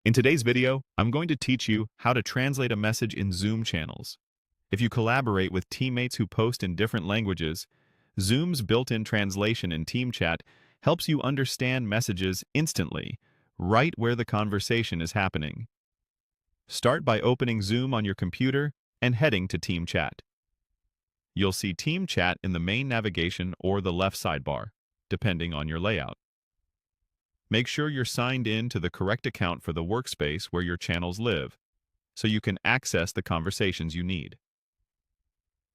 In today's video, I'm going to teach you how to translate a message in Zoom channels. If you collaborate with teammates who post in different languages, Zoom's built-in translation in Team Chat helps you understand messages instantly, right where the conversation is happening. Start by opening Zoom on your computer and heading to Team Chat. You'll see Team Chat in the main navigation or the left sidebar, depending on your layout. Make sure you're signed in to the correct account for the workspace where your channels live, so you can access the conversations you need.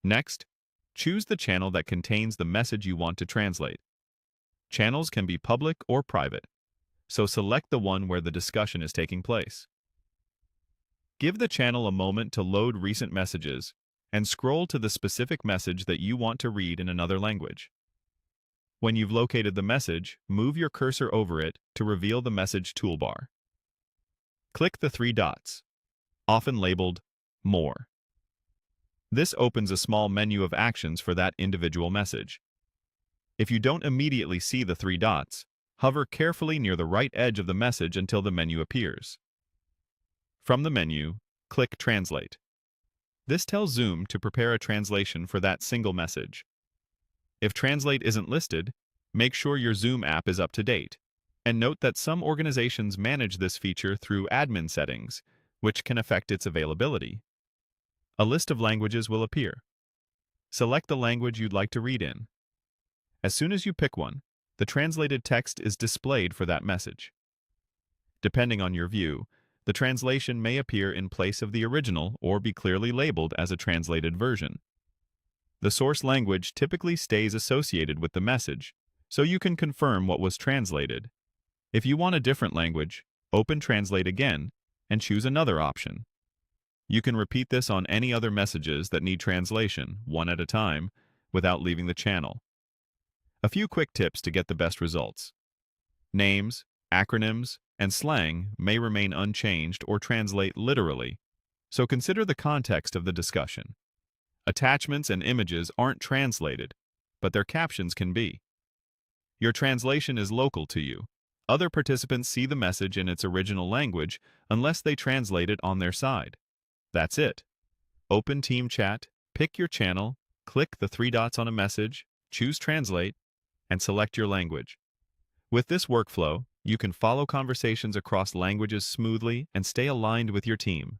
Next, choose the channel that contains the message you want to translate. Channels can be public or private, so select the one where the discussion is taking place. Give the channel a moment to load recent messages and scroll to the specific message that you want to read in another language. When you've located the message, move your cursor over it to reveal the message toolbar. Click the three dots, often labeled More. This opens a small menu of actions for that individual message. If you don't immediately see the three dots, hover carefully near the right edge of the message until the menu appears. From the menu, click Translate. This tells Zoom to prepare a translation for that single message. If Translate isn't listed, make sure your Zoom app is up to date, and note that some organizations manage this feature through admin settings, which can affect its availability. A list of languages will appear. Select the language you'd like to read in. As soon as you pick one, the translated text is displayed for that message. Depending on your view, the translation may appear in place of the original or be clearly labeled as a translated version. The source language typically stays associated with the message, so you can confirm what was translated. If you want a different language, open Translate again and choose another option. You can repeat this on any other messages that need translation, one at a time, without leaving the channel. A few quick tips to get the best results. Names, acronyms, and slang may remain unchanged or translate literally, so consider the context of the discussion. Attachments and images aren't translated, but their captions can be. Your translation is local to you. Other participants see the message in its original language unless they translate it on their side. That's it. Open Team Chat, pick your channel, click the three dots on a message, choose Translate, and select your language. With this workflow, you can follow conversations across languages smoothly and stay aligned with your team.